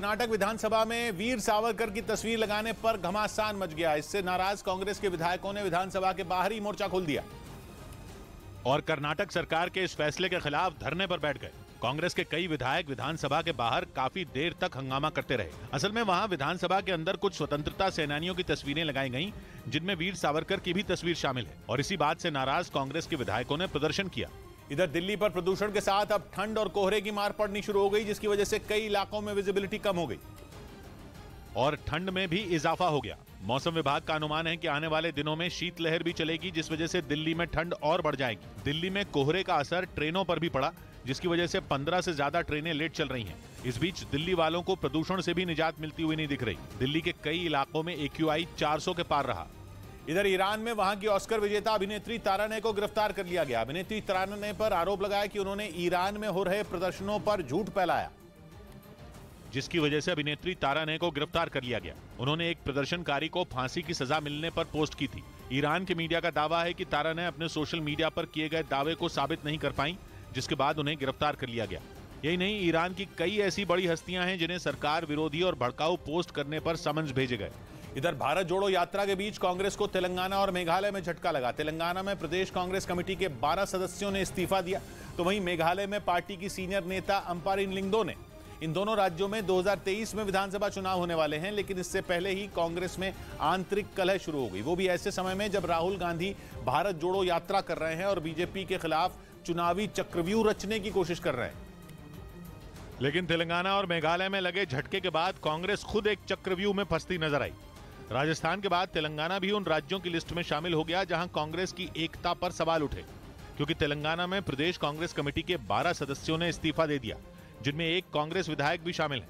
कर्नाटक विधानसभा में वीर सावरकर की तस्वीर लगाने पर घमासान मच गया। इससे नाराज कांग्रेस के विधायकों ने विधानसभा के बाहर ही मोर्चा खोल दिया और कर्नाटक सरकार के इस फैसले के खिलाफ धरने पर बैठ गए। कांग्रेस के कई विधायक विधानसभा के बाहर काफी देर तक हंगामा करते रहे। असल में वहां विधानसभा के अंदर कुछ स्वतंत्रता सेनानियों की तस्वीरें लगाई गईं, जिनमें वीर सावरकर की भी तस्वीर शामिल है और इसी बात से नाराज कांग्रेस के विधायकों ने प्रदर्शन किया। इधर दिल्ली पर प्रदूषण के साथ अब ठंड और कोहरे की मार पड़नी शुरू हो गई, जिसकी वजह से कई इलाकों में विजिबिलिटी कम हो गई और ठंड में भी इजाफा हो गया। मौसम विभाग का अनुमान है कि आने वाले दिनों में शीतलहर भी चलेगी, जिस वजह से दिल्ली में ठंड और बढ़ जाएगी। दिल्ली में कोहरे का असर ट्रेनों पर भी पड़ा, जिसकी वजह से 15 से ज्यादा ट्रेनें लेट चल रही हैं। इस बीच दिल्ली वालों को प्रदूषण से भी निजात मिलती हुई नहीं दिख रही। दिल्ली के कई इलाकों में AQI 400 के पार रहा। इधर ईरान में वहां की ऑस्कर विजेता अभिनेत्री ताराने को गिरफ्तार कर लिया गया। अभिनेत्री ताराने पर आरोप लगाया कि उन्होंने ईरान में हो रहे प्रदर्शनों पर झूठ फैलाया, जिसकी वजह से अभिनेत्री ताराने को गिरफ्तार कर लिया गया। उन्होंने एक प्रदर्शनकारी को फांसी की सजा मिलने पर पोस्ट की थी। ईरान के मीडिया का दावा है कि ताराने अपने सोशल मीडिया पर किए गए दावे को साबित नहीं कर पाई, जिसके बाद उन्हें गिरफ्तार कर लिया गया। यही नहीं, ईरान की कई ऐसी बड़ी हस्तियां हैं जिन्हें सरकार विरोधी और भड़काऊ पोस्ट करने पर समन्स भेजे गए। इधर भारत जोड़ो यात्रा के बीच कांग्रेस को तेलंगाना और मेघालय में झटका लगा। तेलंगाना में प्रदेश कांग्रेस कमेटी के 12 सदस्यों ने इस्तीफा दिया, तो वहीं मेघालय में पार्टी की सीनियर नेता अम्पारिन लिंगदो ने। इन दोनों राज्यों में 2023 में विधानसभा चुनाव होने वाले हैं, लेकिन इससे पहले ही कांग्रेस में आंतरिक कलह शुरू हो गई, वो भी ऐसे समय में जब राहुल गांधी भारत जोड़ो यात्रा कर रहे हैं और बीजेपी के खिलाफ चुनावी चक्रव्यूह रचने की कोशिश कर रहे हैं। लेकिन तेलंगाना और मेघालय में लगे झटके के बाद कांग्रेस खुद एक चक्रव्यूह में फंसती नजर आई। राजस्थान के बाद तेलंगाना भी उन राज्यों की लिस्ट में शामिल हो गया जहां कांग्रेस की एकता पर सवाल उठे, क्योंकि तेलंगाना में प्रदेश कांग्रेस कमेटी के 12 सदस्यों ने इस्तीफा दे दिया, जिनमें एक कांग्रेस विधायक भी शामिल है।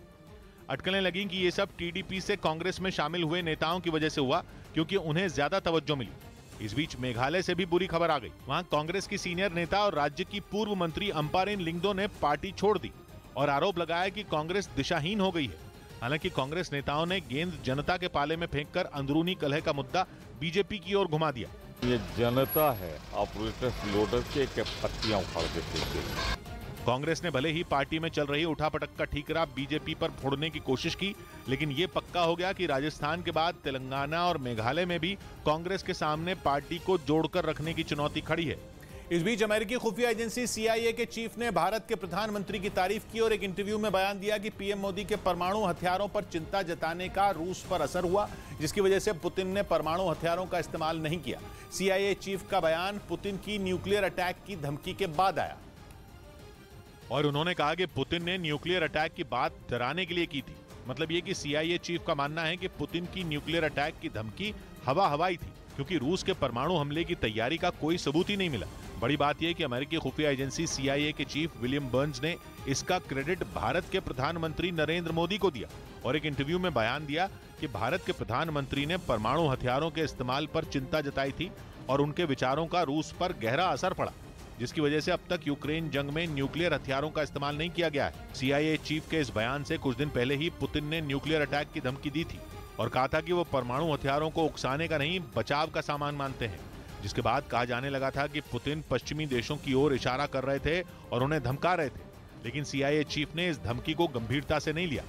अटकलें लगी कि ये सब TDP से कांग्रेस में शामिल हुए नेताओं की वजह से हुआ, क्योंकि उन्हें ज्यादा तवज्जो मिली। इस बीच मेघालय से भी बुरी खबर आ गई। वहां कांग्रेस की सीनियर नेता और राज्य की पूर्व मंत्री अम्पारिन लिंगदो ने पार्टी छोड़ दी और आरोप लगाया कि कांग्रेस दिशाहीन हो गई है। हालांकि कांग्रेस नेताओं ने गेंद जनता के पाले में फेंककर अंदरूनी कलह का मुद्दा बीजेपी की ओर घुमा दिया। ये जनता है, ऑपरेटर्स लोडर के पत्तियां उखाड़ देते हैं। कांग्रेस ने भले ही पार्टी में चल रही उठापटक का ठीकरा बीजेपी पर फोड़ने की कोशिश की, लेकिन ये पक्का हो गया कि राजस्थान के बाद तेलंगाना और मेघालय में भी कांग्रेस के सामने पार्टी को जोड़कर रखने की चुनौती खड़ी है। इस बीच अमेरिकी खुफिया एजेंसी CIA के चीफ ने भारत के प्रधानमंत्री की तारीफ की और एक इंटरव्यू में बयान दिया कि PM मोदी के परमाणु हथियारों पर चिंता जताने का रूस पर असर हुआ, जिसकी वजह से पुतिन ने परमाणु हथियारों का इस्तेमाल नहीं किया। CIA चीफ का बयान पुतिन की न्यूक्लियर अटैक की धमकी के बाद आया और उन्होंने कहा कि पुतिन ने न्यूक्लियर अटैक की बात डराने के लिए की थी। मतलब ये कि CIA चीफ का मानना है कि पुतिन की न्यूक्लियर अटैक की धमकी हवाई थी, क्योंकि रूस के परमाणु हमले की तैयारी का कोई सबूत ही नहीं मिला। बड़ी बात यह कि अमेरिकी खुफिया एजेंसी CIA के चीफ विलियम बर्न्स ने इसका क्रेडिट भारत के प्रधानमंत्री नरेंद्र मोदी को दिया और एक इंटरव्यू में बयान दिया कि भारत के प्रधानमंत्री ने परमाणु हथियारों के इस्तेमाल पर चिंता जताई थी और उनके विचारों का रूस पर गहरा असर पड़ा, जिसकी वजह से अब तक यूक्रेन जंग में न्यूक्लियर हथियारों का इस्तेमाल नहीं किया गया है। CIA चीफ के इस बयान से कुछ दिन पहले ही पुतिन ने न्यूक्लियर अटैक की धमकी दी थी और कहा था कि वो परमाणु हथियारों को उकसाने का नहीं, बचाव का सामान मानते हैं, जिसके बाद कहा जाने लगा था कि पुतिन पश्चिमी देशों की ओर इशारा कर रहे थे और उन्हें धमका रहे थे। लेकिन CIA चीफ ने इस धमकी को गंभीरता से नहीं लिया।